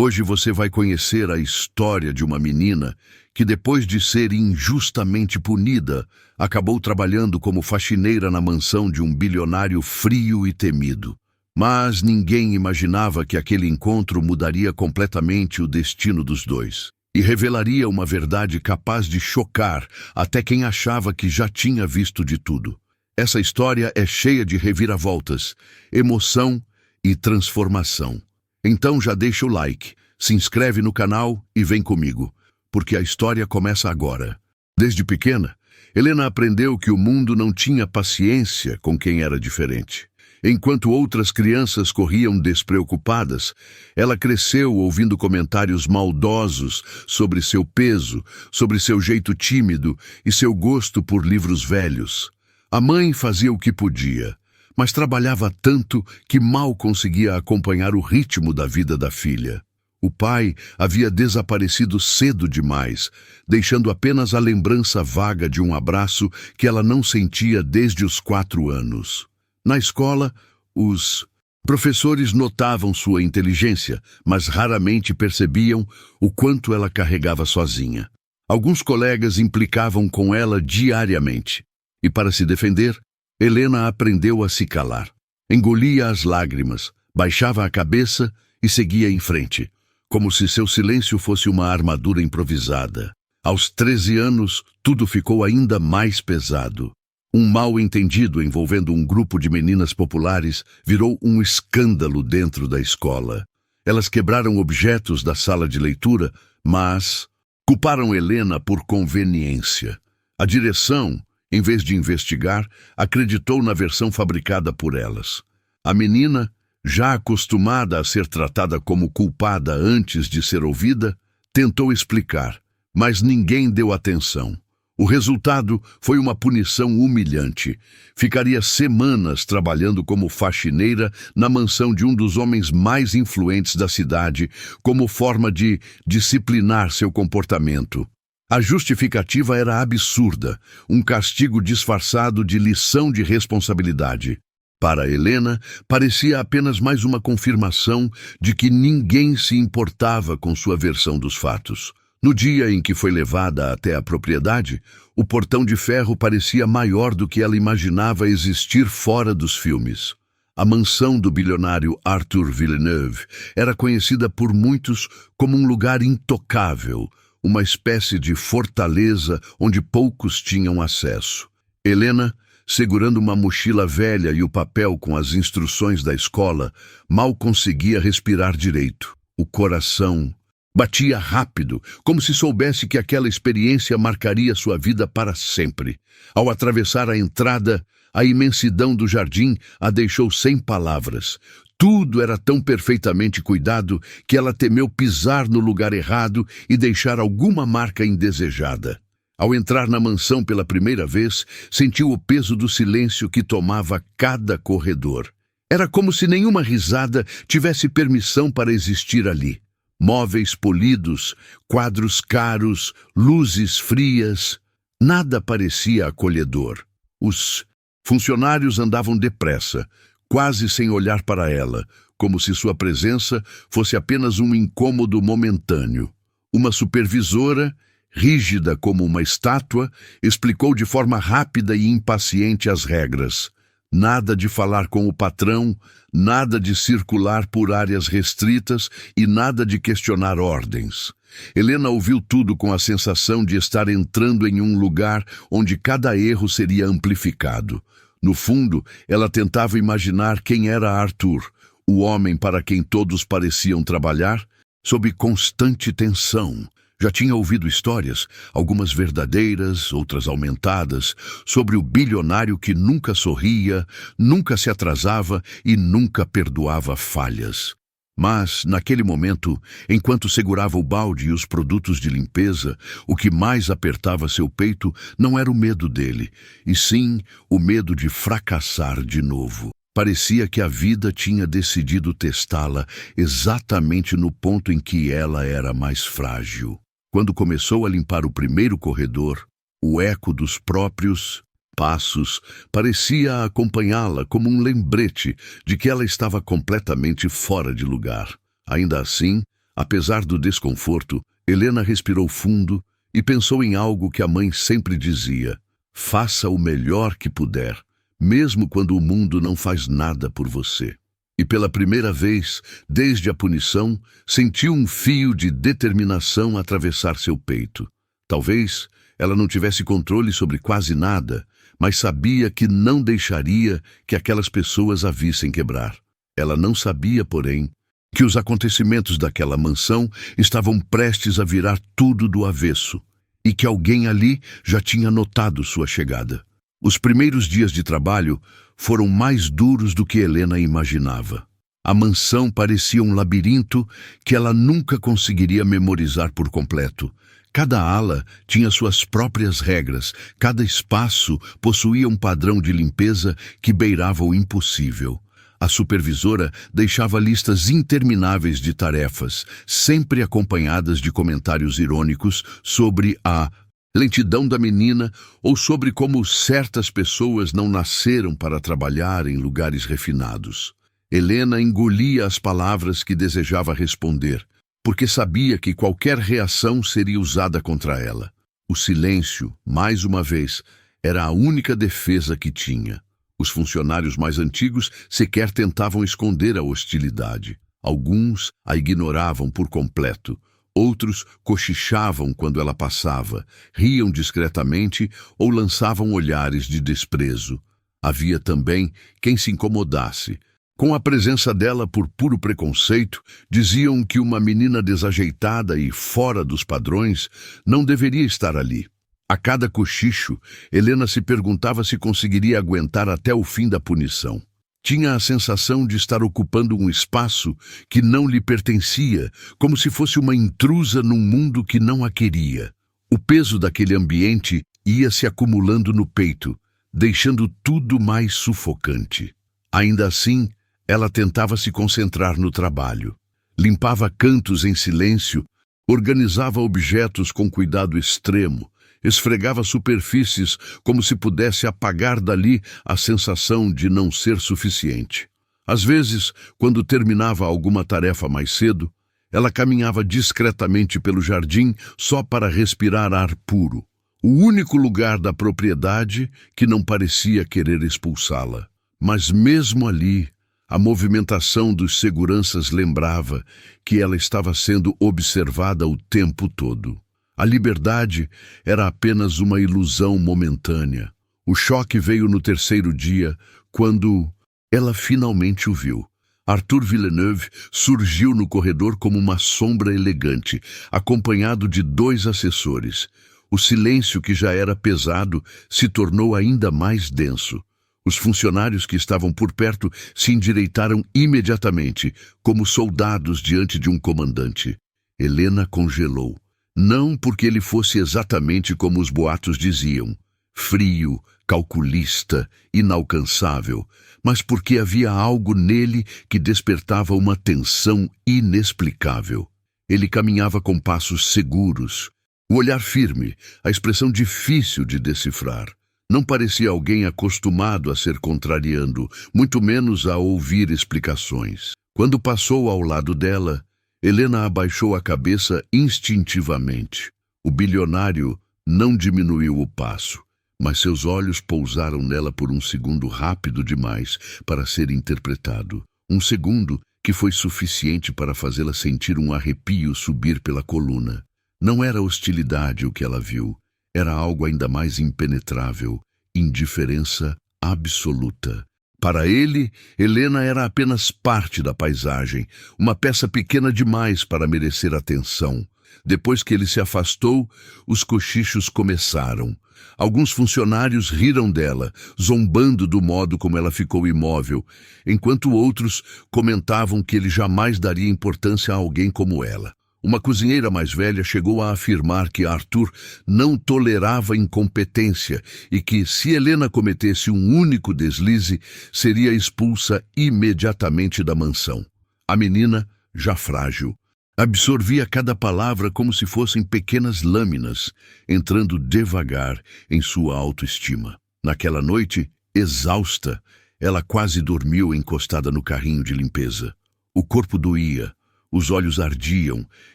Hoje você vai conhecer a história de uma menina que, depois de ser injustamente punida, acabou trabalhando como faxineira na mansão de um bilionário frio e temido. Mas ninguém imaginava que aquele encontro mudaria completamente o destino dos dois e revelaria uma verdade capaz de chocar até quem achava que já tinha visto de tudo. Essa história é cheia de reviravoltas, emoção e transformação. Então já deixa o like, se inscreve no canal e vem comigo, porque a história começa agora. Desde pequena, Helena aprendeu que o mundo não tinha paciência com quem era diferente. Enquanto outras crianças corriam despreocupadas, ela cresceu ouvindo comentários maldosos sobre seu peso, sobre seu jeito tímido e seu gosto por livros velhos. A mãe fazia o que podia, mas trabalhava tanto que mal conseguia acompanhar o ritmo da vida da filha. O pai havia desaparecido cedo demais, deixando apenas a lembrança vaga de um abraço que ela não sentia desde os 4 anos. Na escola, os professores notavam sua inteligência, mas raramente percebiam o quanto ela carregava sozinha. Alguns colegas implicavam com ela diariamente, e para se defender, Helena aprendeu a se calar. Engolia as lágrimas, baixava a cabeça e seguia em frente, como se seu silêncio fosse uma armadura improvisada. Aos 13 anos, tudo ficou ainda mais pesado. Um mal-entendido envolvendo um grupo de meninas populares virou um escândalo dentro da escola. Elas quebraram objetos da sala de leitura, mas culparam Helena por conveniência. A direção, em vez de investigar, acreditou na versão fabricada por elas. A menina, já acostumada a ser tratada como culpada antes de ser ouvida, tentou explicar, mas ninguém deu atenção. O resultado foi uma punição humilhante. Ficaria semanas trabalhando como faxineira na mansão de um dos homens mais influentes da cidade, como forma de disciplinar seu comportamento. A justificativa era absurda, um castigo disfarçado de lição de responsabilidade. Para Helena, parecia apenas mais uma confirmação de que ninguém se importava com sua versão dos fatos. No dia em que foi levada até a propriedade, o portão de ferro parecia maior do que ela imaginava existir fora dos filmes. A mansão do bilionário Arthur Villeneuve era conhecida por muitos como um lugar intocável, uma espécie de fortaleza onde poucos tinham acesso. Helena, segurando uma mochila velha e o papel com as instruções da escola, mal conseguia respirar direito. O coração batia rápido, como se soubesse que aquela experiência marcaria sua vida para sempre. Ao atravessar a entrada, a imensidão do jardim a deixou sem palavras. Tudo era tão perfeitamente cuidado que ela temeu pisar no lugar errado e deixar alguma marca indesejada. Ao entrar na mansão pela primeira vez, sentiu o peso do silêncio que tomava cada corredor. Era como se nenhuma risada tivesse permissão para existir ali. Móveis polidos, quadros caros, luzes frias, nada parecia acolhedor. Os funcionários andavam depressa, quase sem olhar para ela, como se sua presença fosse apenas um incômodo momentâneo. Uma supervisora, rígida como uma estátua, explicou de forma rápida e impaciente as regras. Nada de falar com o patrão, nada de circular por áreas restritas e nada de questionar ordens. Helena ouviu tudo com a sensação de estar entrando em um lugar onde cada erro seria amplificado. No fundo, ela tentava imaginar quem era Arthur, o homem para quem todos pareciam trabalhar, sob constante tensão. Já tinha ouvido histórias, algumas verdadeiras, outras aumentadas, sobre o bilionário que nunca sorria, nunca se atrasava e nunca perdoava falhas. Mas, naquele momento, enquanto segurava o balde e os produtos de limpeza, o que mais apertava seu peito não era o medo dele, e sim o medo de fracassar de novo. Parecia que a vida tinha decidido testá-la exatamente no ponto em que ela era mais frágil. Quando começou a limpar o primeiro corredor, o eco dos próprios passos parecia acompanhá-la como um lembrete de que ela estava completamente fora de lugar. Ainda assim, Apesar do desconforto, Helena respirou fundo e pensou em algo que a mãe sempre dizia: faça o melhor que puder, mesmo quando o mundo não faz nada por você. E pela primeira vez, desde a punição, sentiu um fio de determinação atravessar seu peito. Talvez ela não tivesse controle sobre quase nada, mas sabia que não deixaria que aquelas pessoas a vissem quebrar. Ela não sabia, porém, que os acontecimentos daquela mansão estavam prestes a virar tudo do avesso, e que alguém ali já tinha notado sua chegada. Os primeiros dias de trabalho foram mais duros do que Helena imaginava. A mansão parecia um labirinto que ela nunca conseguiria memorizar por completo. Cada ala tinha suas próprias regras, cada espaço possuía um padrão de limpeza que beirava o impossível. A supervisora deixava listas intermináveis de tarefas, sempre acompanhadas de comentários irônicos sobre a lentidão da menina ou sobre como certas pessoas não nasceram para trabalhar em lugares refinados. Helena engolia as palavras que desejava responder, porque sabia que qualquer reação seria usada contra ela. O silêncio, mais uma vez, era a única defesa que tinha. Os funcionários mais antigos sequer tentavam esconder a hostilidade. Alguns a ignoravam por completo. Outros cochichavam quando ela passava, riam discretamente ou lançavam olhares de desprezo. Havia também quem se incomodasse. Com a presença dela por puro preconceito, diziam que uma menina desajeitada e fora dos padrões não deveria estar ali. A cada cochicho, Helena se perguntava se conseguiria aguentar até o fim da punição. Tinha a sensação de estar ocupando um espaço que não lhe pertencia, como se fosse uma intrusa num mundo que não a queria. O peso daquele ambiente ia se acumulando no peito, deixando tudo mais sufocante. Ainda assim, ela tentava se concentrar no trabalho. Limpava cantos em silêncio, organizava objetos com cuidado extremo, esfregava superfícies como se pudesse apagar dali a sensação de não ser suficiente. Às vezes, quando terminava alguma tarefa mais cedo, ela caminhava discretamente pelo jardim só para respirar ar puro, o único lugar da propriedade que não parecia querer expulsá-la. Mas mesmo ali, a movimentação dos seguranças lembrava que ela estava sendo observada o tempo todo. A liberdade era apenas uma ilusão momentânea. O choque veio no terceiro dia, quando ela finalmente o viu. Arthur Villeneuve surgiu no corredor como uma sombra elegante, acompanhado de 2 assessores. O silêncio, que já era pesado, se tornou ainda mais denso. Os funcionários que estavam por perto se endireitaram imediatamente, como soldados diante de um comandante. Helena congelou. Não porque ele fosse exatamente como os boatos diziam, frio, calculista, inalcançável, mas porque havia algo nele que despertava uma tensão inexplicável. Ele caminhava com passos seguros, o olhar firme, a expressão difícil de decifrar. Não parecia alguém acostumado a ser contrariando, muito menos a ouvir explicações. Quando passou ao lado dela, Helena abaixou a cabeça instintivamente. O bilionário não diminuiu o passo, mas seus olhos pousaram nela por um segundo rápido demais para ser interpretado. Um segundo que foi suficiente para fazê-la sentir um arrepio subir pela coluna. Não era hostilidade o que ela viu. Era algo ainda mais impenetrável, indiferença absoluta. Para ele, Helena era apenas parte da paisagem, uma peça pequena demais para merecer atenção. Depois que ele se afastou, os cochichos começaram. Alguns funcionários riram dela, zombando do modo como ela ficou imóvel, enquanto outros comentavam que ele jamais daria importância a alguém como ela. Uma cozinheira mais velha chegou a afirmar que Arthur não tolerava incompetência e que, se Helena cometesse um único deslize, seria expulsa imediatamente da mansão. A menina, já frágil, absorvia cada palavra como se fossem pequenas lâminas, entrando devagar em sua autoestima. Naquela noite, exausta, ela quase dormiu encostada no carrinho de limpeza. O corpo doía. Os olhos ardiam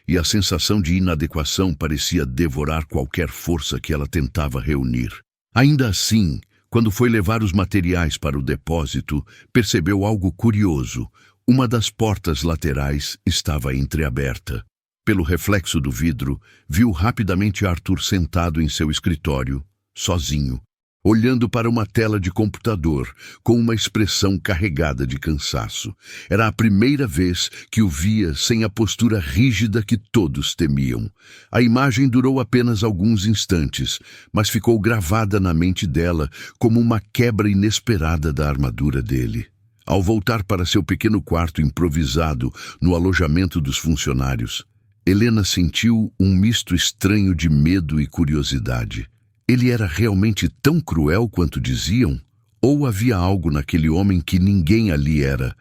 e a sensação de inadequação parecia devorar qualquer força que ela tentava reunir. Ainda assim, quando foi levar os materiais para o depósito, percebeu algo curioso. Uma das portas laterais estava entreaberta. Pelo reflexo do vidro, viu rapidamente Arthur sentado em seu escritório, sozinho, olhando para uma tela de computador, com uma expressão carregada de cansaço. Era a primeira vez que o via sem a postura rígida que todos temiam. A imagem durou apenas alguns instantes, mas ficou gravada na mente dela como uma quebra inesperada da armadura dele. Ao voltar para seu pequeno quarto improvisado no alojamento dos funcionários, Helena sentiu um misto estranho de medo e curiosidade. Ele era realmente tão cruel quanto diziam? Ou havia algo naquele homem que ninguém ali era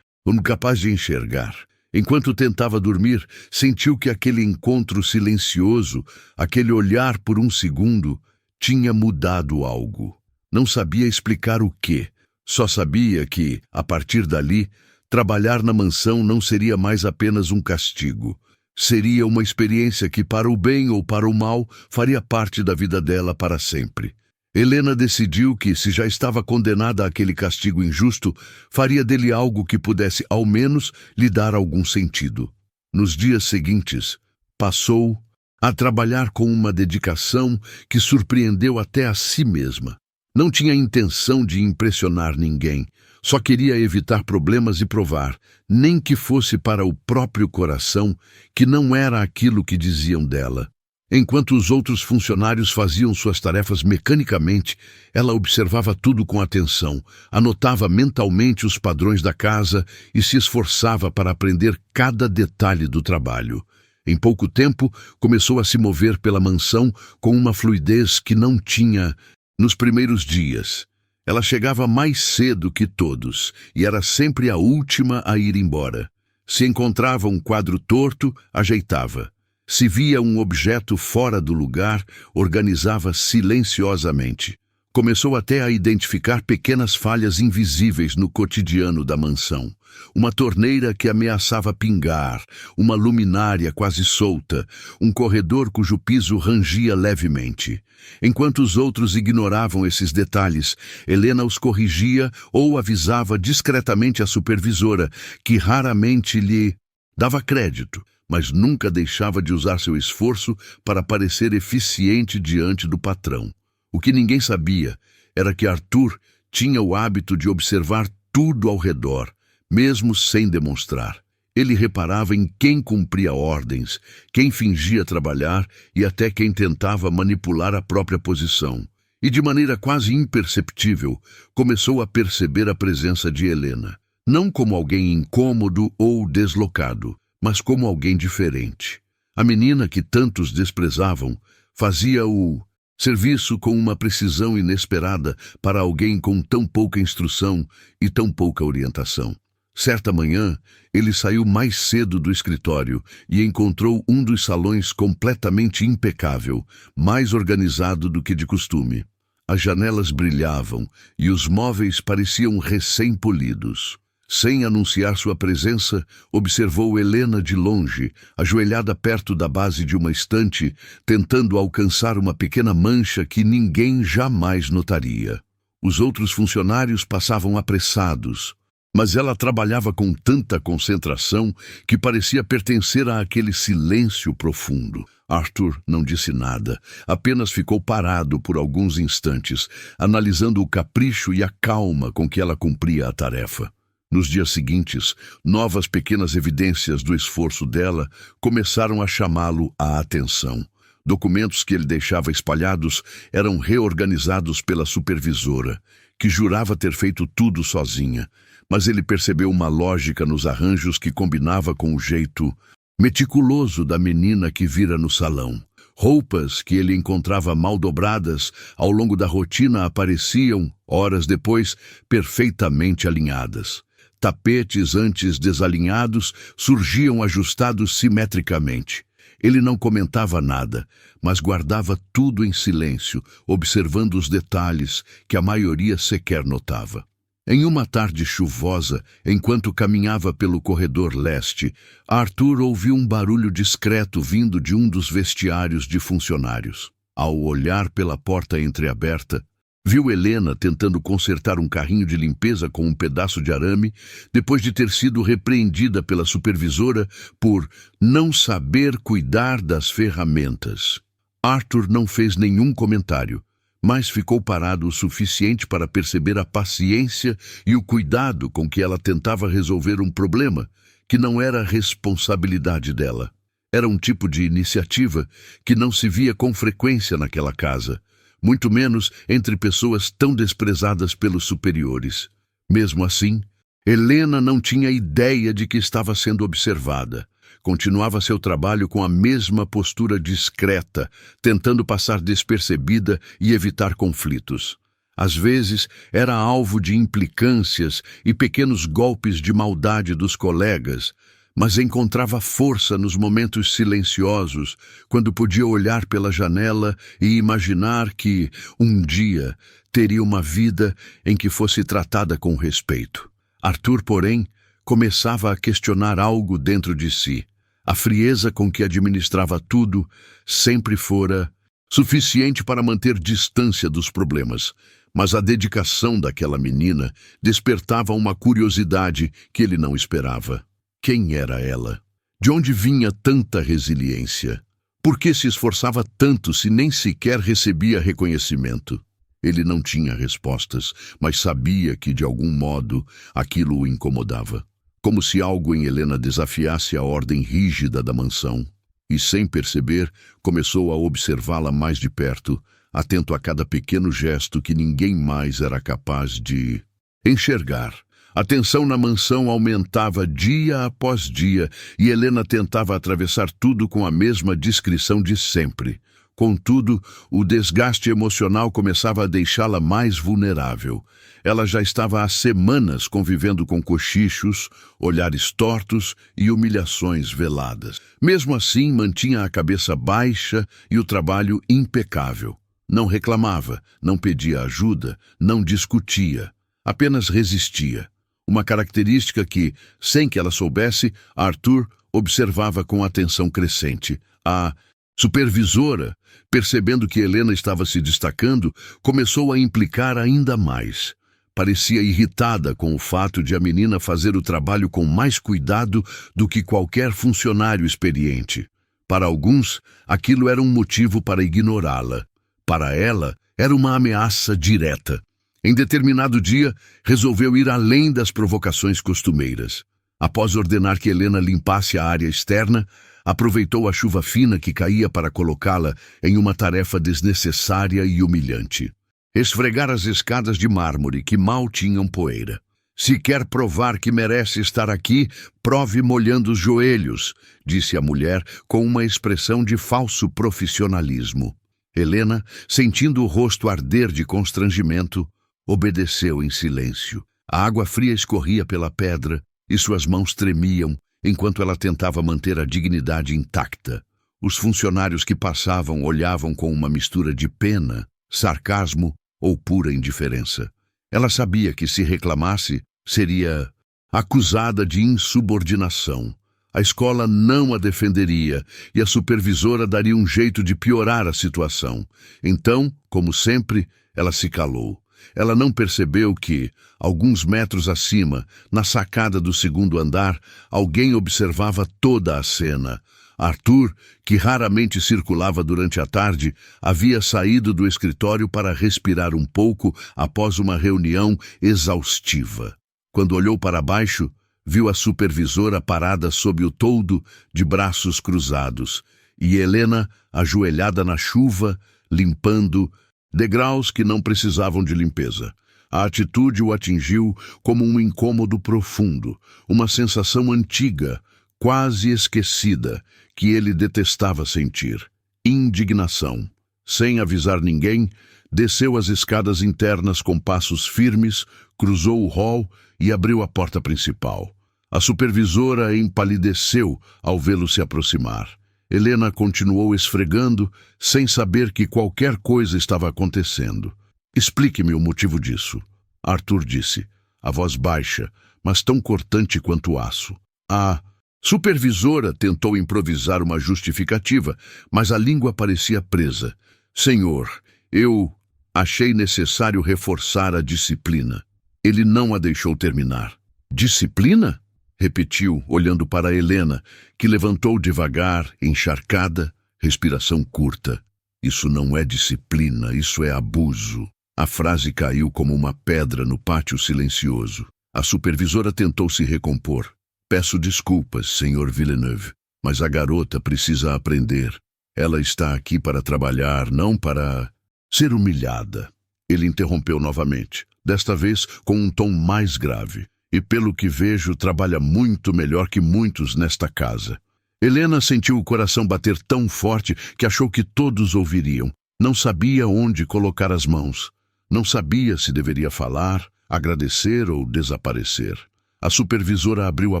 capaz de enxergar? Enquanto tentava dormir, sentiu que aquele encontro silencioso, aquele olhar por um segundo, tinha mudado algo. Não sabia explicar o quê. Só sabia que, a partir dali, trabalhar na mansão não seria mais apenas um castigo. Seria uma experiência que, para o bem ou para o mal, faria parte da vida dela para sempre. Helena decidiu que, se já estava condenada àquele castigo injusto, faria dele algo que pudesse, ao menos, lhe dar algum sentido. Nos dias seguintes, passou a trabalhar com uma dedicação que surpreendeu até a si mesma. Não tinha intenção de impressionar ninguém, só queria evitar problemas e provar, nem que fosse para o próprio coração, que não era aquilo que diziam dela. Enquanto os outros funcionários faziam suas tarefas mecanicamente, ela observava tudo com atenção, anotava mentalmente os padrões da casa e se esforçava para aprender cada detalhe do trabalho. Em pouco tempo, começou a se mover pela mansão com uma fluidez que não tinha nos primeiros dias. Ela chegava mais cedo que todos e era sempre a última a ir embora. Se encontrava um quadro torto, ajeitava. Se via um objeto fora do lugar, organizava silenciosamente. Começou até a identificar pequenas falhas invisíveis no cotidiano da mansão. Uma torneira que ameaçava pingar, uma luminária quase solta, um corredor cujo piso rangia levemente. Enquanto os outros ignoravam esses detalhes, Helena os corrigia ou avisava discretamente à supervisora, que raramente lhe dava crédito, mas nunca deixava de usar seu esforço para parecer eficiente diante do patrão. O que ninguém sabia era que Arthur tinha o hábito de observar tudo ao redor, mesmo sem demonstrar. Ele reparava em quem cumpria ordens, quem fingia trabalhar e até quem tentava manipular a própria posição. E de maneira quase imperceptível, começou a perceber a presença de Helena. Não como alguém incômodo ou deslocado, mas como alguém diferente. A menina que tantos desprezavam fazia o serviço com uma precisão inesperada para alguém com tão pouca instrução e tão pouca orientação. Certa manhã, ele saiu mais cedo do escritório e encontrou um dos salões completamente impecável, mais organizado do que de costume. As janelas brilhavam e os móveis pareciam recém-polidos. Sem anunciar sua presença, observou Helena de longe, ajoelhada perto da base de uma estante, tentando alcançar uma pequena mancha que ninguém jamais notaria. Os outros funcionários passavam apressados, mas ela trabalhava com tanta concentração que parecia pertencer àquele silêncio profundo. Arthur não disse nada, apenas ficou parado por alguns instantes, analisando o capricho e a calma com que ela cumpria a tarefa. Nos dias seguintes, novas pequenas evidências do esforço dela começaram a chamá-lo à atenção. Documentos que ele deixava espalhados eram reorganizados pela supervisora, que jurava ter feito tudo sozinha, mas ele percebeu uma lógica nos arranjos que combinava com o jeito meticuloso da menina que vira no salão. Roupas que ele encontrava mal dobradas ao longo da rotina apareciam, horas depois, perfeitamente alinhadas. Tapetes antes desalinhados surgiam ajustados simetricamente. Ele não comentava nada, mas guardava tudo em silêncio, observando os detalhes que a maioria sequer notava. Em uma tarde chuvosa, enquanto caminhava pelo corredor leste, Arthur ouviu um barulho discreto vindo de um dos vestiários de funcionários. Ao olhar pela porta entreaberta, viu Helena tentando consertar um carrinho de limpeza com um pedaço de arame, depois de ter sido repreendida pela supervisora por não saber cuidar das ferramentas. Arthur não fez nenhum comentário, mas ficou parado o suficiente para perceber a paciência e o cuidado com que ela tentava resolver um problema que não era responsabilidade dela. Era um tipo de iniciativa que não se via com frequência naquela casa, muito menos entre pessoas tão desprezadas pelos superiores. Mesmo assim, Helena não tinha ideia de que estava sendo observada. Continuava seu trabalho com a mesma postura discreta, tentando passar despercebida e evitar conflitos. Às vezes, era alvo de implicâncias e pequenos golpes de maldade dos colegas, mas encontrava força nos momentos silenciosos, quando podia olhar pela janela e imaginar que, um dia, teria uma vida em que fosse tratada com respeito. Arthur, porém, começava a questionar algo dentro de si. A frieza com que administrava tudo sempre fora suficiente para manter distância dos problemas, mas a dedicação daquela menina despertava uma curiosidade que ele não esperava. Quem era ela? De onde vinha tanta resiliência? Por que se esforçava tanto se nem sequer recebia reconhecimento? Ele não tinha respostas, mas sabia que, de algum modo, aquilo o incomodava. Como se algo em Helena desafiasse a ordem rígida da mansão. E, sem perceber, começou a observá-la mais de perto, atento a cada pequeno gesto que ninguém mais era capaz de enxergar. A tensão na mansão aumentava dia após dia e Helena tentava atravessar tudo com a mesma discrição de sempre. Contudo, o desgaste emocional começava a deixá-la mais vulnerável. Ela já estava há semanas convivendo com cochichos, olhares tortos e humilhações veladas. Mesmo assim, mantinha a cabeça baixa e o trabalho impecável. Não reclamava, não pedia ajuda, não discutia, apenas resistia. Uma característica que, sem que ela soubesse, Arthur observava com atenção crescente. A supervisora, percebendo que Helena estava se destacando, começou a implicar ainda mais. Parecia irritada com o fato de a menina fazer o trabalho com mais cuidado do que qualquer funcionário experiente. Para alguns, aquilo era um motivo para ignorá-la. Para ela, era uma ameaça direta. Em determinado dia, resolveu ir além das provocações costumeiras. Após ordenar que Helena limpasse a área externa, aproveitou a chuva fina que caía para colocá-la em uma tarefa desnecessária e humilhante. Esfregar as escadas de mármore que mal tinham poeira. Se quer provar que merece estar aqui, prove molhando os joelhos, disse a mulher com uma expressão de falso profissionalismo. Helena, sentindo o rosto arder de constrangimento, obedeceu em silêncio. A água fria escorria pela pedra e suas mãos tremiam enquanto ela tentava manter a dignidade intacta. Os funcionários que passavam olhavam com uma mistura de pena, sarcasmo ou pura indiferença. Ela sabia que, se reclamasse, seria acusada de insubordinação. A escola não a defenderia e a supervisora daria um jeito de piorar a situação. Então, como sempre, ela se calou. Ela não percebeu que, alguns metros acima, na sacada do segundo andar, alguém observava toda a cena. Arthur, que raramente circulava durante a tarde, havia saído do escritório para respirar um pouco após uma reunião exaustiva. Quando olhou para baixo, viu a supervisora parada sob o toldo, de braços cruzados, e Helena ajoelhada na chuva, limpando degraus que não precisavam de limpeza. A atitude o atingiu como um incômodo profundo, uma sensação antiga, quase esquecida, que ele detestava sentir. Indignação. Sem avisar ninguém, desceu as escadas internas com passos firmes, cruzou o hall e abriu a porta principal. A supervisora empalideceu ao vê-lo se aproximar. Helena continuou esfregando, sem saber que qualquer coisa estava acontecendo. Explique-me o motivo disso, Arthur disse. a voz baixa, mas tão cortante quanto aço. A supervisora tentou improvisar uma justificativa, mas a língua parecia presa. Senhor, eu achei necessário reforçar a disciplina. Ele não a deixou terminar. Disciplina? Repetiu, olhando para Helena, que levantou devagar, encharcada, respiração curta. Isso não é disciplina, isso é abuso. A frase caiu como uma pedra no pátio silencioso. A supervisora tentou se recompor. Peço desculpas, Sr. Villeneuve, mas a garota precisa aprender. Ela está aqui para trabalhar, não para ser humilhada. Ele interrompeu novamente, desta vez com um tom mais grave. E pelo que vejo, trabalha muito melhor que muitos nesta casa. Helena sentiu o coração bater tão forte que achou que todos ouviriam. Não sabia onde colocar as mãos. Não sabia se deveria falar, agradecer ou desaparecer. A supervisora abriu a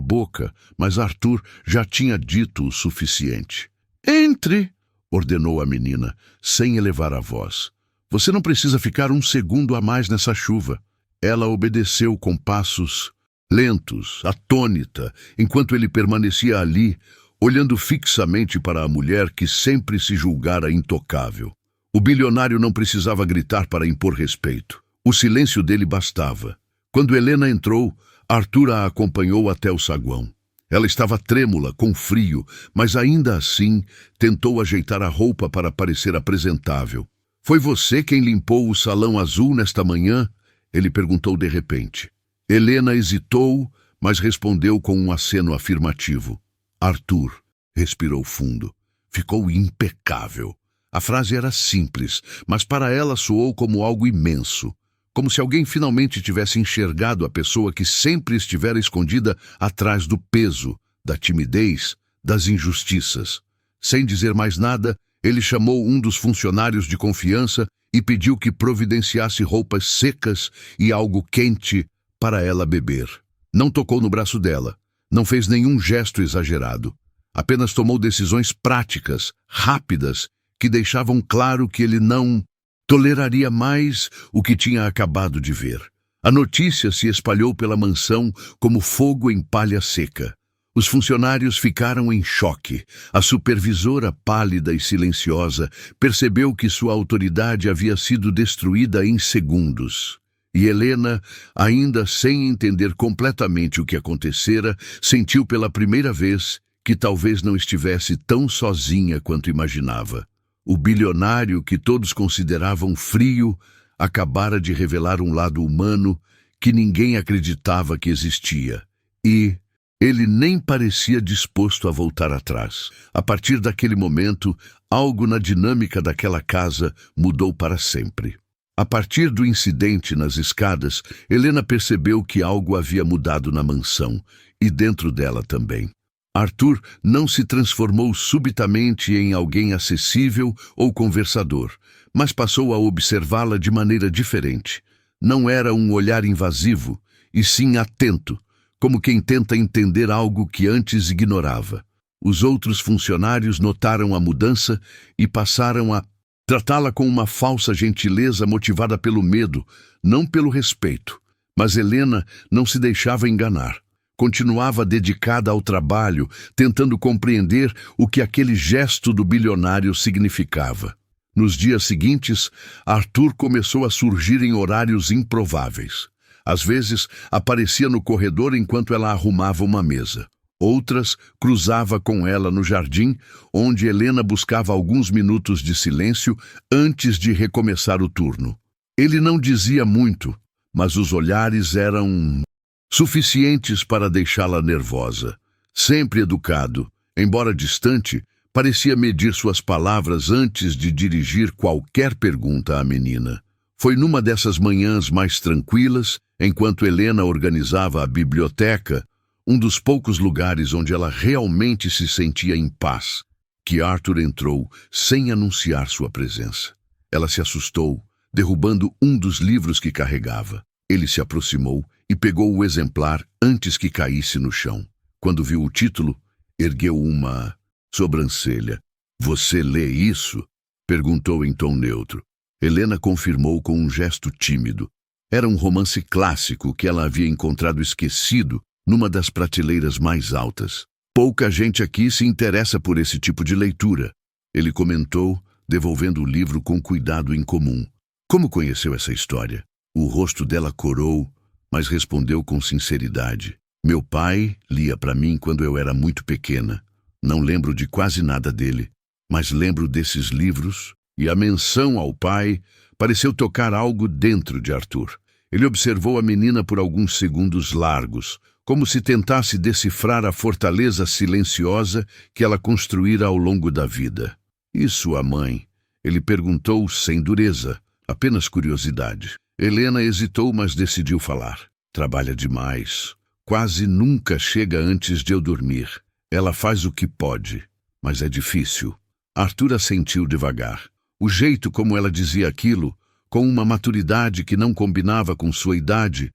boca, mas Arthur já tinha dito o suficiente. Entre, ordenou a menina, sem elevar a voz. Você não precisa ficar um segundo a mais nessa chuva. Ela obedeceu com passos lentos, atônita, enquanto ele permanecia ali, olhando fixamente para a mulher que sempre se julgara intocável. O bilionário não precisava gritar para impor respeito. O silêncio dele bastava. Quando Helena entrou, Arthur a acompanhou até o saguão. Ela estava trêmula, com frio, mas ainda assim tentou ajeitar a roupa para parecer apresentável. Foi você quem limpou o salão azul nesta manhã? Ele perguntou de repente. Helena hesitou, mas respondeu com um aceno afirmativo. Arthur respirou fundo. Ficou impecável. A frase era simples, mas para ela soou como algo imenso. Como se alguém finalmente tivesse enxergado a pessoa que sempre estivera escondida atrás do peso, da timidez, das injustiças. Sem dizer mais nada, ele chamou um dos funcionários de confiança e pediu que providenciasse roupas secas e algo quente para ela beber. Não tocou no braço dela, não fez nenhum gesto exagerado. Apenas tomou decisões práticas, rápidas, que deixavam claro que ele não toleraria mais o que tinha acabado de ver. A notícia se espalhou pela mansão como fogo em palha seca. Os funcionários ficaram em choque. A supervisora, pálida e silenciosa, percebeu que sua autoridade havia sido destruída em segundos. E Helena, ainda sem entender completamente o que acontecera, sentiu pela primeira vez que talvez não estivesse tão sozinha quanto imaginava. O bilionário que todos consideravam frio acabara de revelar um lado humano que ninguém acreditava que existia. E ele nem parecia disposto a voltar atrás. A partir daquele momento, algo na dinâmica daquela casa mudou para sempre. A partir do incidente nas escadas, Helena percebeu que algo havia mudado na mansão, e dentro dela também. Arthur não se transformou subitamente em alguém acessível ou conversador, mas passou a observá-la de maneira diferente. Não era um olhar invasivo, e sim atento, como quem tenta entender algo que antes ignorava. Os outros funcionários notaram a mudança e passaram a tratá-la com uma falsa gentileza motivada pelo medo, não pelo respeito. Mas Helena não se deixava enganar. Continuava dedicada ao trabalho, tentando compreender o que aquele gesto do bilionário significava. Nos dias seguintes, Arthur começou a surgir em horários improváveis. Às vezes, aparecia no corredor enquanto ela arrumava uma mesa. Outras, cruzava com ela no jardim, onde Helena buscava alguns minutos de silêncio antes de recomeçar o turno. Ele não dizia muito, mas os olhares eram suficientes para deixá-la nervosa. Sempre educado, embora distante, parecia medir suas palavras antes de dirigir qualquer pergunta à menina. Foi numa dessas manhãs mais tranquilas, enquanto Helena organizava a biblioteca, um dos poucos lugares onde ela realmente se sentia em paz, que Arthur entrou sem anunciar sua presença. Ela se assustou, derrubando um dos livros que carregava. Ele se aproximou e pegou o exemplar antes que caísse no chão. Quando viu o título, ergueu uma sobrancelha. "Você lê isso?" perguntou em tom neutro. Helena confirmou com um gesto tímido. Era um romance clássico que ela havia encontrado esquecido numa das prateleiras mais altas. Pouca gente aqui se interessa por esse tipo de leitura, ele comentou, devolvendo o livro com cuidado incomum. Como conheceu essa história? O rosto dela corou, mas respondeu com sinceridade. Meu pai lia para mim quando eu era muito pequena. Não lembro de quase nada dele, mas lembro desses livros, e a menção ao pai pareceu tocar algo dentro de Arthur. Ele observou a menina por alguns segundos largos, como se tentasse decifrar a fortaleza silenciosa que ela construíra ao longo da vida. E sua mãe? Ele perguntou sem dureza, apenas curiosidade. Helena hesitou, mas decidiu falar. Trabalha demais. Quase nunca chega antes de eu dormir. Ela faz o que pode, mas é difícil. Arthur assentiu devagar. O jeito como ela dizia aquilo, com uma maturidade que não combinava com sua idade,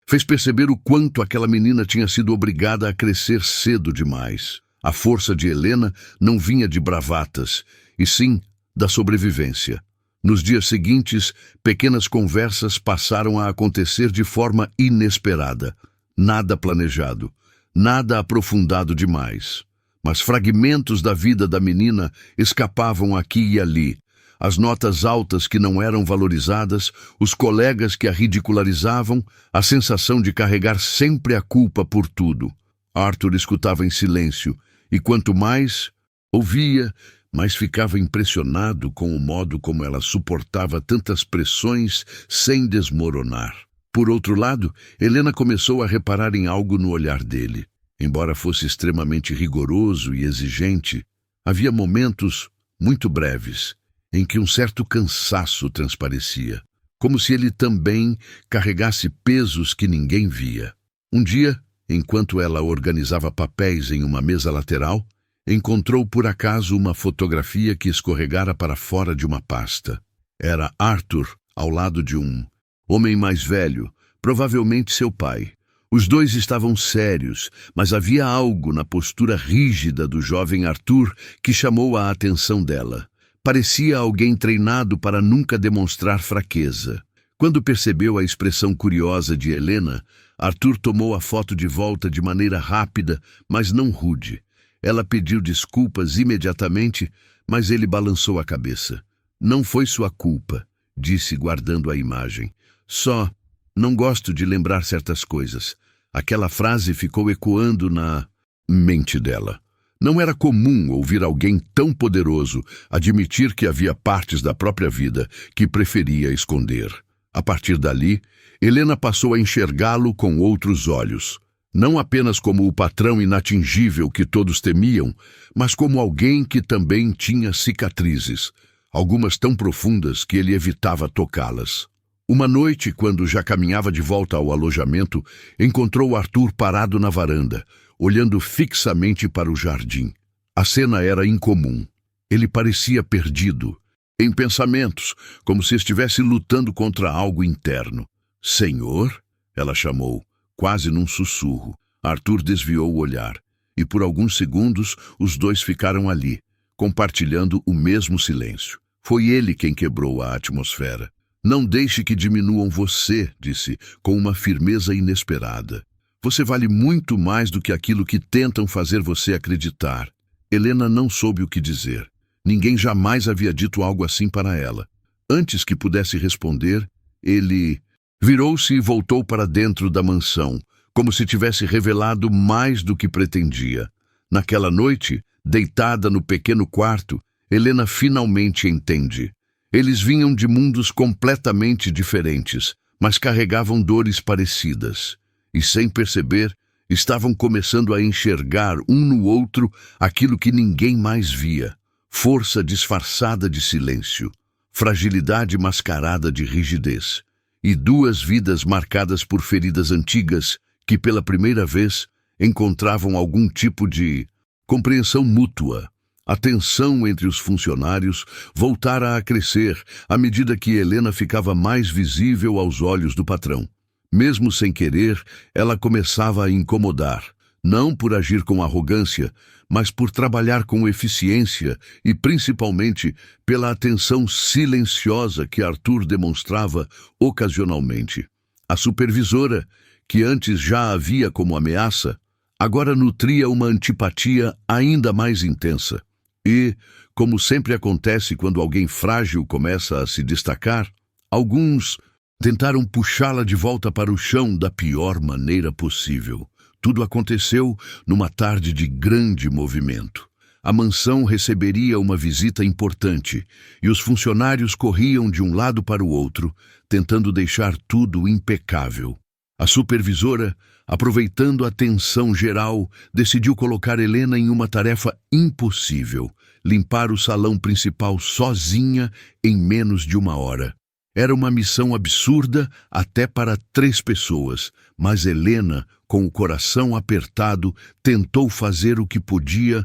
fez perceber o quanto aquela menina tinha sido obrigada a crescer cedo demais. A força de Helena não vinha de bravatas, e sim da sobrevivência. Nos dias seguintes, pequenas conversas passaram a acontecer de forma inesperada. Nada planejado, nada aprofundado demais. Mas fragmentos da vida da menina escapavam aqui e ali. As notas altas que não eram valorizadas, os colegas que a ridicularizavam, a sensação de carregar sempre a culpa por tudo. Arthur escutava em silêncio, e quanto mais ouvia, mais ficava impressionado com o modo como ela suportava tantas pressões sem desmoronar. Por outro lado, Helena começou a reparar em algo no olhar dele. Embora fosse extremamente rigoroso e exigente, havia momentos muito breves em que um certo cansaço transparecia, como se ele também carregasse pesos que ninguém via. Um dia, enquanto ela organizava papéis em uma mesa lateral, encontrou por acaso uma fotografia que escorregara para fora de uma pasta. Era Arthur ao lado de um homem mais velho, provavelmente seu pai. Os dois estavam sérios, mas havia algo na postura rígida do jovem Arthur que chamou a atenção dela. Parecia alguém treinado para nunca demonstrar fraqueza. Quando percebeu a expressão curiosa de Helena, Arthur tomou a foto de volta de maneira rápida, mas não rude. Ela pediu desculpas imediatamente, mas ele balançou a cabeça. Não foi sua culpa, disse guardando a imagem. Só não gosto de lembrar certas coisas. Aquela frase ficou ecoando na mente dela. Não era comum ouvir alguém tão poderoso admitir que havia partes da própria vida que preferia esconder. A partir dali, Helena passou a enxergá-lo com outros olhos. Não apenas como o patrão inatingível que todos temiam, mas como alguém que também tinha cicatrizes, algumas tão profundas que ele evitava tocá-las. Uma noite, quando já caminhava de volta ao alojamento, encontrou Arthur parado na varanda, olhando fixamente para o jardim. A cena era incomum. Ele parecia perdido, em pensamentos, como se estivesse lutando contra algo interno. Senhor? Ela chamou, quase num sussurro. Arthur desviou o olhar, e por alguns segundos os dois ficaram ali, compartilhando o mesmo silêncio. Foi ele quem quebrou a atmosfera. Não deixe que diminuam você, disse, com uma firmeza inesperada. Você vale muito mais do que aquilo que tentam fazer você acreditar. Helena não soube o que dizer. Ninguém jamais havia dito algo assim para ela. Antes que pudesse responder, ele virou-se e voltou para dentro da mansão, como se tivesse revelado mais do que pretendia. Naquela noite, deitada no pequeno quarto, Helena finalmente entende. Eles vinham de mundos completamente diferentes, mas carregavam dores parecidas. E, sem perceber, estavam começando a enxergar um no outro aquilo que ninguém mais via. Força disfarçada de silêncio, fragilidade mascarada de rigidez, e duas vidas marcadas por feridas antigas que, pela primeira vez, encontravam algum tipo de compreensão mútua. A tensão entre os funcionários voltara a crescer à medida que Helena ficava mais visível aos olhos do patrão. Mesmo sem querer, ela começava a incomodar. não por agir com arrogância, mas por trabalhar com eficiência e, principalmente, pela atenção silenciosa que Arthur demonstrava ocasionalmente. A supervisora, que antes já a via como ameaça, agora nutria uma antipatia ainda mais intensa. E, como sempre acontece quando alguém frágil começa a se destacar, alguns tentaram puxá-la de volta para o chão da pior maneira possível. Tudo aconteceu numa tarde de grande movimento. A mansão receberia uma visita importante e os funcionários corriam de um lado para o outro, tentando deixar tudo impecável. A supervisora, aproveitando a tensão geral, decidiu colocar Helena em uma tarefa impossível: limpar o salão principal sozinha em menos de 1 hora. Era uma missão absurda até para 3 pessoas, mas Helena, com o coração apertado, tentou fazer o que podia.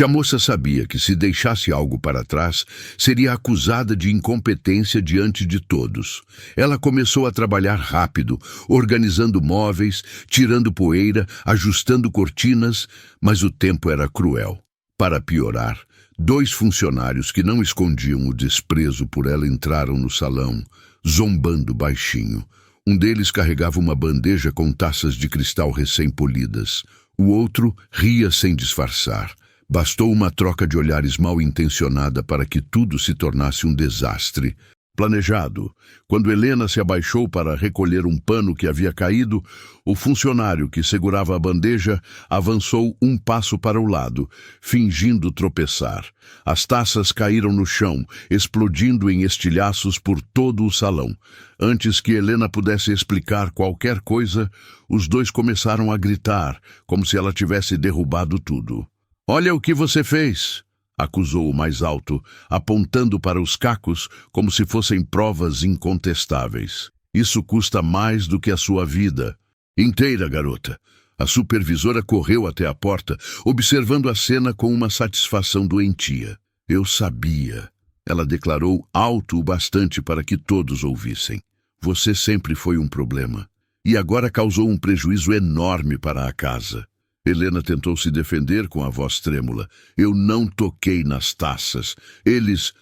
A moça sabia que se deixasse algo para trás, seria acusada de incompetência diante de todos. Ela começou a trabalhar rápido, organizando móveis, tirando poeira, ajustando cortinas, mas o tempo era cruel. Para piorar, 2 funcionários que não escondiam o desprezo por ela entraram no salão, zombando baixinho. Um deles carregava uma bandeja com taças de cristal recém-polidas. O outro ria sem disfarçar. Bastou uma troca de olhares mal intencionada para que tudo se tornasse um desastre. Planejado. Quando Helena se abaixou para recolher um pano que havia caído, o funcionário que segurava a bandeja avançou 1 passo para o lado, fingindo tropeçar. As taças caíram no chão, explodindo em estilhaços por todo o salão. Antes que Helena pudesse explicar qualquer coisa, os 2 começaram a gritar, como se ela tivesse derrubado tudo. "Olha o que você fez!" acusou o mais alto, apontando para os cacos como se fossem provas incontestáveis. "Isso custa mais do que a sua vida inteira, garota." A supervisora correu até a porta, observando a cena com uma satisfação doentia. "Eu sabia", ela declarou alto o bastante para que todos ouvissem. "Você sempre foi um problema, e agora causou um prejuízo enorme para a casa." Helena tentou se defender com a voz trêmula. "Eu não toquei nas taças. Eles...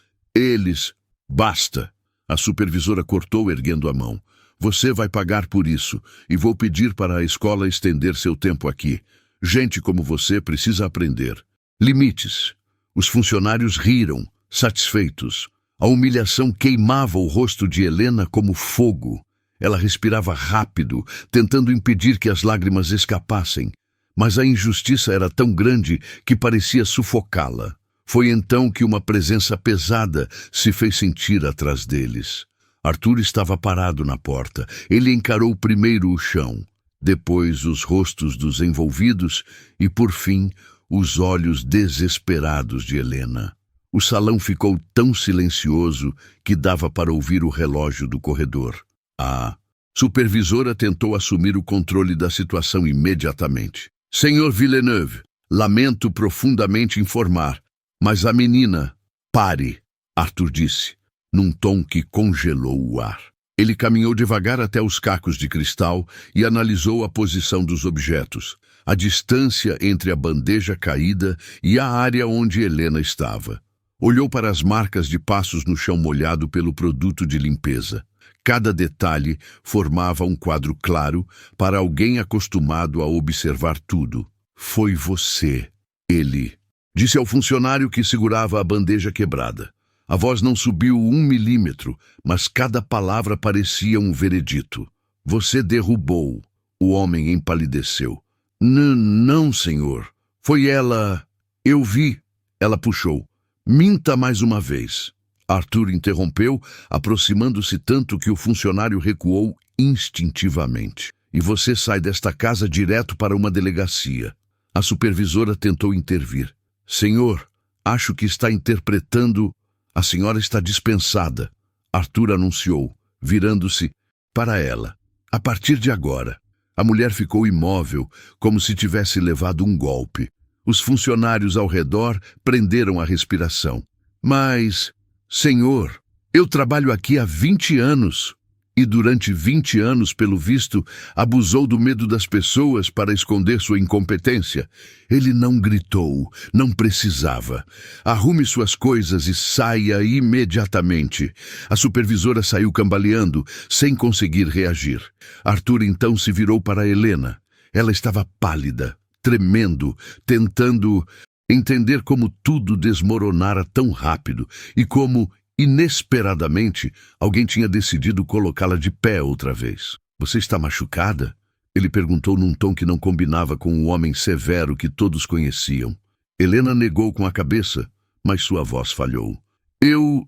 Basta!" A supervisora cortou erguendo a mão. "Você vai pagar por isso, e vou pedir para a escola estender seu tempo aqui. Gente como você precisa aprender. Limites." Os funcionários riram, satisfeitos. A humilhação queimava o rosto de Helena como fogo. Ela respirava rápido, tentando impedir que as lágrimas escapassem. Mas a injustiça era tão grande que parecia sufocá-la. Foi então que uma presença pesada se fez sentir atrás deles. Arthur estava parado na porta. Ele encarou primeiro o chão, depois os rostos dos envolvidos e, por fim, os olhos desesperados de Helena. O salão ficou tão silencioso que dava para ouvir o relógio do corredor. A supervisora tentou assumir o controle da situação imediatamente. "Senhor Villeneuve, lamento profundamente informar, mas a menina..." "Pare", Arthur disse, num tom que congelou o ar. Ele caminhou devagar até os cacos de cristal e analisou a posição dos objetos, a distância entre a bandeja caída e a área onde Helena estava. Olhou para as marcas de passos no chão molhado pelo produto de limpeza. Cada detalhe formava um quadro claro para alguém acostumado a observar tudo. "Foi você", ele disse ao funcionário que segurava a bandeja quebrada. A voz não subiu 1 milímetro, mas cada palavra parecia um veredito. "Você derrubou." O homem empalideceu. Não, senhor. Foi ela." "Eu vi." Ela puxou. "Minta mais uma vez." Arthur interrompeu, aproximando-se tanto que o funcionário recuou instintivamente. "E você sai desta casa direto para uma delegacia." A supervisora tentou intervir. "Senhor, acho que está interpretando..." "A senhora está dispensada." Arthur anunciou, virando-se para ela. "A partir de agora." A mulher ficou imóvel, como se tivesse levado um golpe. Os funcionários ao redor prenderam a respiração. "Mas... senhor, eu trabalho aqui há 20 anos. E durante 20 anos, pelo visto, abusou do medo das pessoas para esconder sua incompetência. Ele não gritou, não precisava. Arrume suas coisas e saia imediatamente. A supervisora saiu cambaleando, sem conseguir reagir. Arthur então se virou para Helena. Ela estava pálida, tremendo, tentando entender como tudo desmoronara tão rápido e como, inesperadamente, alguém tinha decidido colocá-la de pé outra vez. Você está machucada? Ele perguntou num tom que não combinava com o homem severo que todos conheciam. Helena negou com a cabeça, mas sua voz falhou. Eu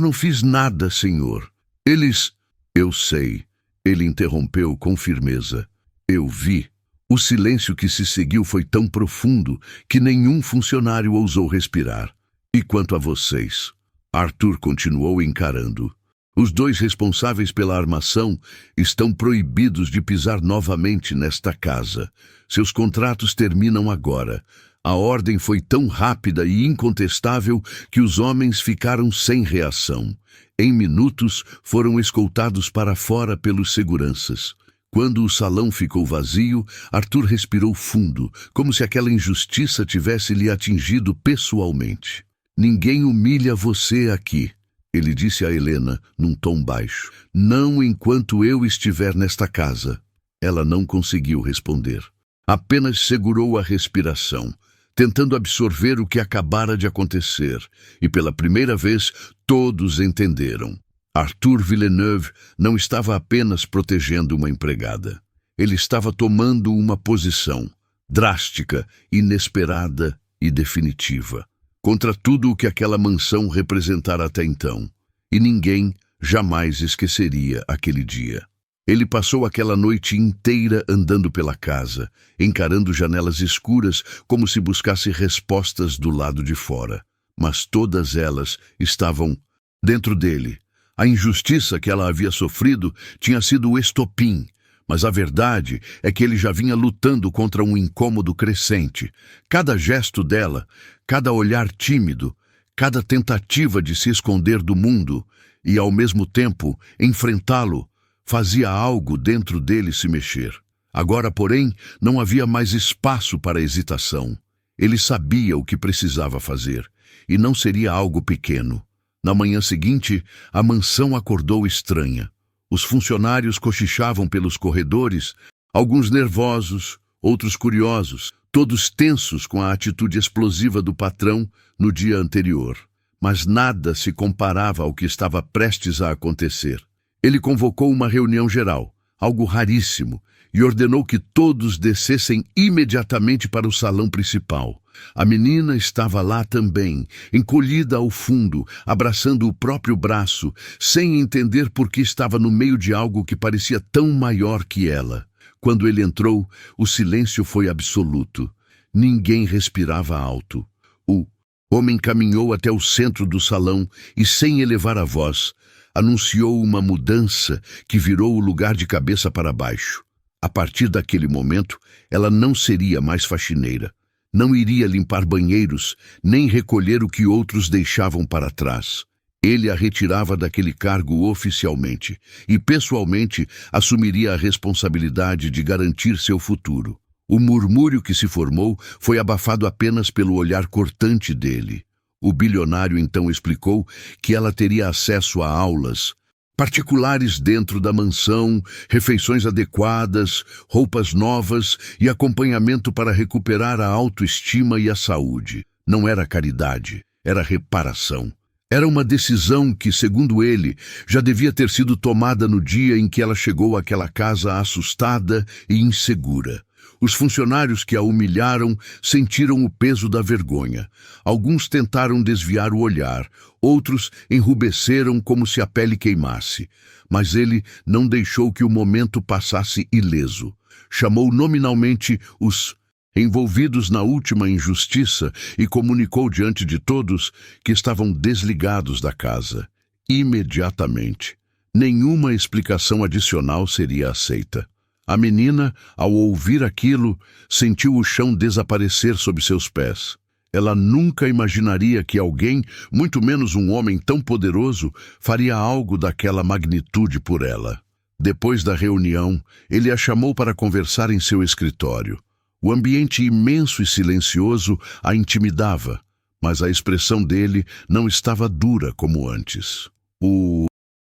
não fiz nada, senhor. Eles... Eu sei. Ele interrompeu com firmeza. Eu vi. O silêncio que se seguiu foi tão profundo que nenhum funcionário ousou respirar. E quanto a vocês? Arthur continuou encarando. Os dois responsáveis pela armação estão proibidos de pisar novamente nesta casa. Seus contratos terminam agora. A ordem foi tão rápida e incontestável que os homens ficaram sem reação. Em minutos, foram escoltados para fora pelos seguranças. Quando o salão ficou vazio, Arthur respirou fundo, como se aquela injustiça tivesse lhe atingido pessoalmente. Ninguém humilha você aqui, ele disse a Helena, num tom baixo. Não enquanto eu estiver nesta casa. Ela não conseguiu responder. Apenas segurou a respiração, tentando absorver o que acabara de acontecer. E pela primeira vez, todos entenderam. Arthur Villeneuve não estava apenas protegendo uma empregada. Ele estava tomando uma posição drástica, inesperada e definitiva, contra tudo o que aquela mansão representara até então. E ninguém jamais esqueceria aquele dia. Ele passou aquela noite inteira andando pela casa, encarando janelas escuras como se buscasse respostas do lado de fora. Mas todas elas estavam dentro dele. A injustiça que ela havia sofrido tinha sido o estopim, mas a verdade é que ele já vinha lutando contra um incômodo crescente. Cada gesto dela, cada olhar tímido, cada tentativa de se esconder do mundo e, ao mesmo tempo, enfrentá-lo, fazia algo dentro dele se mexer. Agora, porém, não havia mais espaço para hesitação. Ele sabia o que precisava fazer, e não seria algo pequeno. Na manhã seguinte, a mansão acordou estranha. Os funcionários cochichavam pelos corredores, alguns nervosos, outros curiosos, todos tensos com a atitude explosiva do patrão no dia anterior. Mas nada se comparava ao que estava prestes a acontecer. Ele convocou uma reunião geral, algo raríssimo, e ordenou que todos descessem imediatamente para o salão principal. A menina estava lá também, encolhida ao fundo, abraçando o próprio braço, sem entender por que estava no meio de algo que parecia tão maior que ela. Quando ele entrou, o silêncio foi absoluto. Ninguém respirava alto. O homem caminhou até o centro do salão e, sem elevar a voz, anunciou uma mudança que virou o lugar de cabeça para baixo. A partir daquele momento, ela não seria mais faxineira. Não iria limpar banheiros, nem recolher o que outros deixavam para trás. Ele a retirava daquele cargo oficialmente e, pessoalmente, assumiria a responsabilidade de garantir seu futuro. O murmúrio que se formou foi abafado apenas pelo olhar cortante dele. O bilionário então explicou que ela teria acesso a aulas particulares dentro da mansão, refeições adequadas, roupas novas e acompanhamento para recuperar a autoestima e a saúde. Não era caridade, era reparação. Era uma decisão que, segundo ele, já devia ter sido tomada no dia em que ela chegou àquela casa assustada e insegura. Os funcionários que a humilharam sentiram o peso da vergonha. Alguns tentaram desviar o olhar, outros enrubesceram como se a pele queimasse. Mas ele não deixou que o momento passasse ileso. Chamou nominalmente os envolvidos na última injustiça e comunicou diante de todos que estavam desligados da casa. Imediatamente. Nenhuma explicação adicional seria aceita. A menina, ao ouvir aquilo, sentiu o chão desaparecer sob seus pés. Ela nunca imaginaria que alguém, muito menos um homem tão poderoso, faria algo daquela magnitude por ela. Depois da reunião, ele a chamou para conversar em seu escritório. O ambiente imenso e silencioso a intimidava, mas a expressão dele não estava dura como antes. O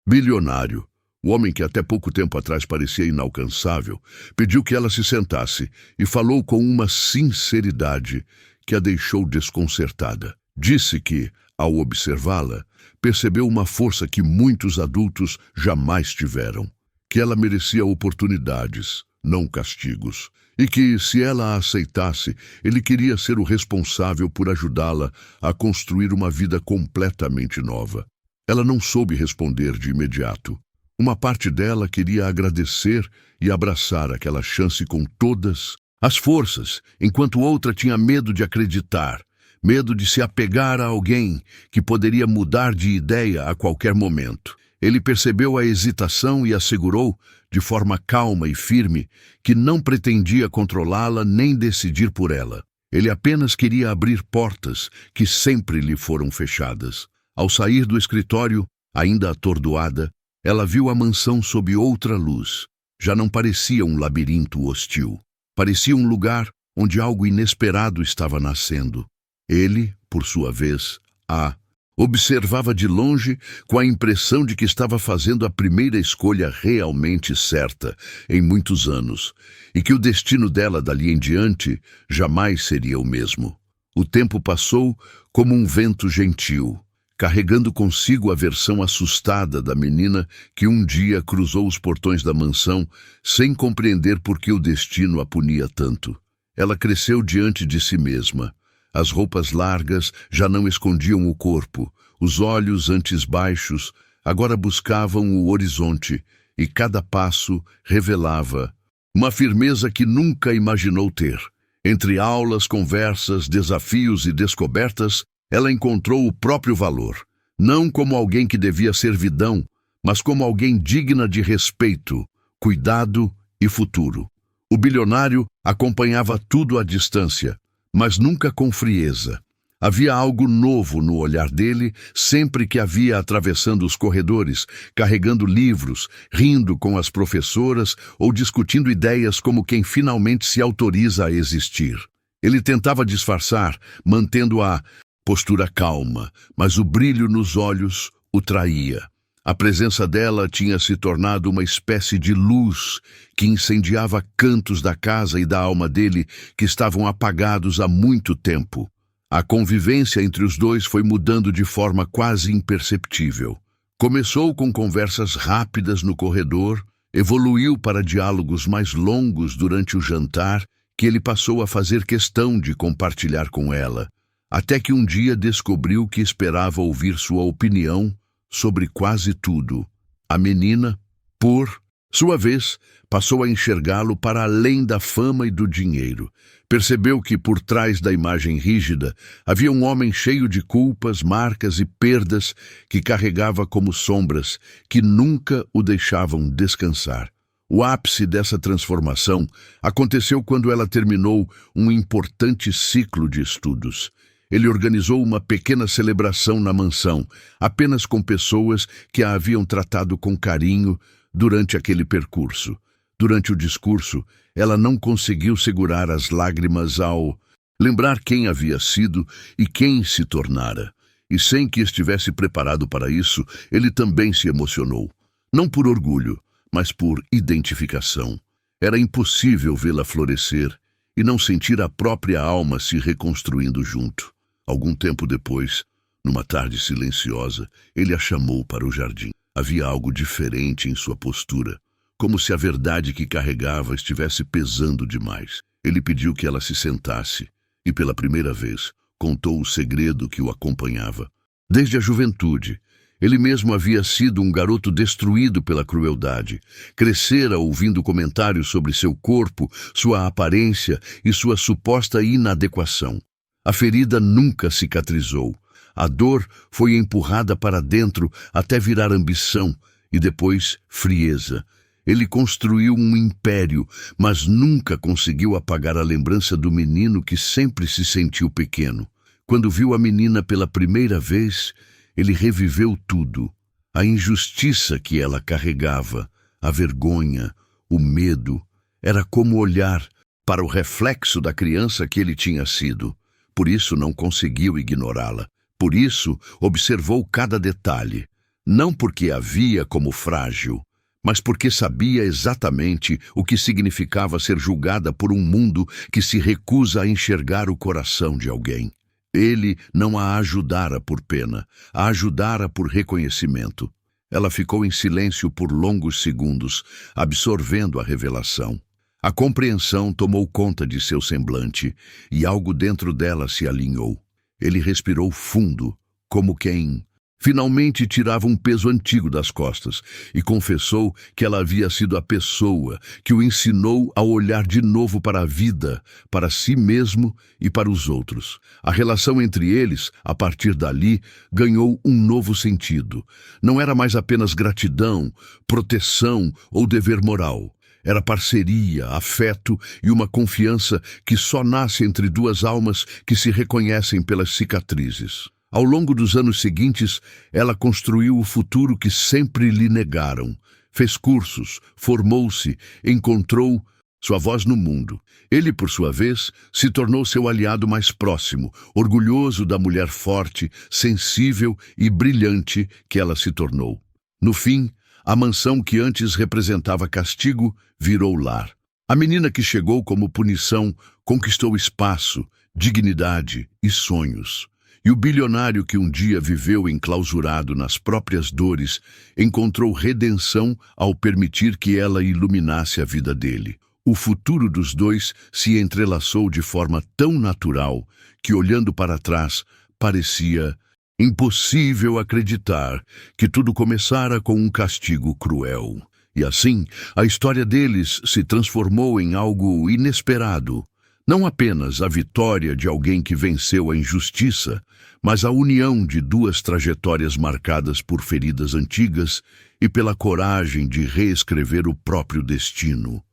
bilionário, o homem que até pouco tempo atrás parecia inalcançável, pediu que ela se sentasse e falou com uma sinceridade que a deixou desconcertada. Disse que, ao observá-la, percebeu uma força que muitos adultos jamais tiveram, que ela merecia oportunidades, não castigos, e que, se ela a aceitasse, ele queria ser o responsável por ajudá-la a construir uma vida completamente nova. Ela não soube responder de imediato. Uma parte dela queria agradecer e abraçar aquela chance com todas as forças, enquanto outra tinha medo de acreditar, medo de se apegar a alguém que poderia mudar de ideia a qualquer momento. Ele percebeu a hesitação e assegurou, de forma calma e firme, que não pretendia controlá-la nem decidir por ela. Ele apenas queria abrir portas que sempre lhe foram fechadas. Ao sair do escritório, ainda atordoada, ela viu a mansão sob outra luz. Já não parecia um labirinto hostil. Parecia um lugar onde algo inesperado estava nascendo. Ele, por sua vez, a observava de longe com a impressão de que estava fazendo a primeira escolha realmente certa em muitos anos e que o destino dela dali em diante jamais seria o mesmo. O tempo passou como um vento gentil, carregando consigo a versão assustada da menina que um dia cruzou os portões da mansão sem compreender por que o destino a punia tanto. Ela cresceu diante de si mesma. As roupas largas já não escondiam o corpo, os olhos antes baixos agora buscavam o horizonte e cada passo revelava uma firmeza que nunca imaginou ter. Entre aulas, conversas, desafios e descobertas, ela encontrou o próprio valor, não como alguém que devia servidão, mas como alguém digna de respeito, cuidado e futuro. O bilionário acompanhava tudo à distância, mas nunca com frieza. Havia algo novo no olhar dele sempre que a via atravessando os corredores, carregando livros, rindo com as professoras ou discutindo ideias como quem finalmente se autoriza a existir. Ele tentava disfarçar, mantendo a postura calma, mas o brilho nos olhos o traía. A presença dela tinha se tornado uma espécie de luz que incendiava cantos da casa e da alma dele que estavam apagados há muito tempo. A convivência entre os dois foi mudando de forma quase imperceptível. Começou com conversas rápidas no corredor, evoluiu para diálogos mais longos durante o jantar, que ele passou a fazer questão de compartilhar com ela, até que um dia descobriu que esperava ouvir sua opinião sobre quase tudo. A menina, por sua vez, passou a enxergá-lo para além da fama e do dinheiro. Percebeu que, por trás da imagem rígida, havia um homem cheio de culpas, marcas e perdas que carregava como sombras, que nunca o deixavam descansar. O ápice dessa transformação aconteceu quando ela terminou um importante ciclo de estudos. Ele organizou uma pequena celebração na mansão, apenas com pessoas que a haviam tratado com carinho durante aquele percurso. Durante o discurso, ela não conseguiu segurar as lágrimas ao lembrar quem havia sido e quem se tornara. E sem que estivesse preparado para isso, ele também se emocionou. Não por orgulho, mas por identificação. Era impossível vê-la florescer e não sentir a própria alma se reconstruindo junto. Algum tempo depois, numa tarde silenciosa, ele a chamou para o jardim. Havia algo diferente em sua postura, como se a verdade que carregava estivesse pesando demais. Ele pediu que ela se sentasse e, pela primeira vez, contou o segredo que o acompanhava. Desde a juventude, ele mesmo havia sido um garoto destruído pela crueldade. Crescera ouvindo comentários sobre seu corpo, sua aparência e sua suposta inadequação. A ferida nunca cicatrizou. A dor foi empurrada para dentro até virar ambição e depois frieza. Ele construiu um império, mas nunca conseguiu apagar a lembrança do menino que sempre se sentiu pequeno. Quando viu a menina pela primeira vez, ele reviveu tudo. A injustiça que ela carregava, a vergonha, o medo. Era como olhar para o reflexo da criança que ele tinha sido. Por isso não conseguiu ignorá-la. Por isso observou cada detalhe. Não porque a via como frágil, mas porque sabia exatamente o que significava ser julgada por um mundo que se recusa a enxergar o coração de alguém. Ele não a ajudara por pena, a ajudara por reconhecimento. Ela ficou em silêncio por longos segundos, absorvendo a revelação. A compreensão tomou conta de seu semblante e algo dentro dela se alinhou. Ele respirou fundo, como quem finalmente tirava um peso antigo das costas, e confessou que ela havia sido a pessoa que o ensinou a olhar de novo para a vida, para si mesmo e para os outros. A relação entre eles, a partir dali, ganhou um novo sentido. Não era mais apenas gratidão, proteção ou dever moral. Era parceria, afeto e uma confiança que só nasce entre duas almas que se reconhecem pelas cicatrizes. Ao longo dos anos seguintes, ela construiu o futuro que sempre lhe negaram. Fez cursos, formou-se, encontrou sua voz no mundo. Ele, por sua vez, se tornou seu aliado mais próximo, orgulhoso da mulher forte, sensível e brilhante que ela se tornou. No fim, a mansão que antes representava castigo virou lar. A menina que chegou como punição conquistou espaço, dignidade e sonhos. E o bilionário que um dia viveu enclausurado nas próprias dores encontrou redenção ao permitir que ela iluminasse a vida dele. O futuro dos dois se entrelaçou de forma tão natural que, olhando para trás, parecia impossível acreditar que tudo começara com um castigo cruel. E assim, a história deles se transformou em algo inesperado. Não apenas a vitória de alguém que venceu a injustiça, mas a união de duas trajetórias marcadas por feridas antigas e pela coragem de reescrever o próprio destino.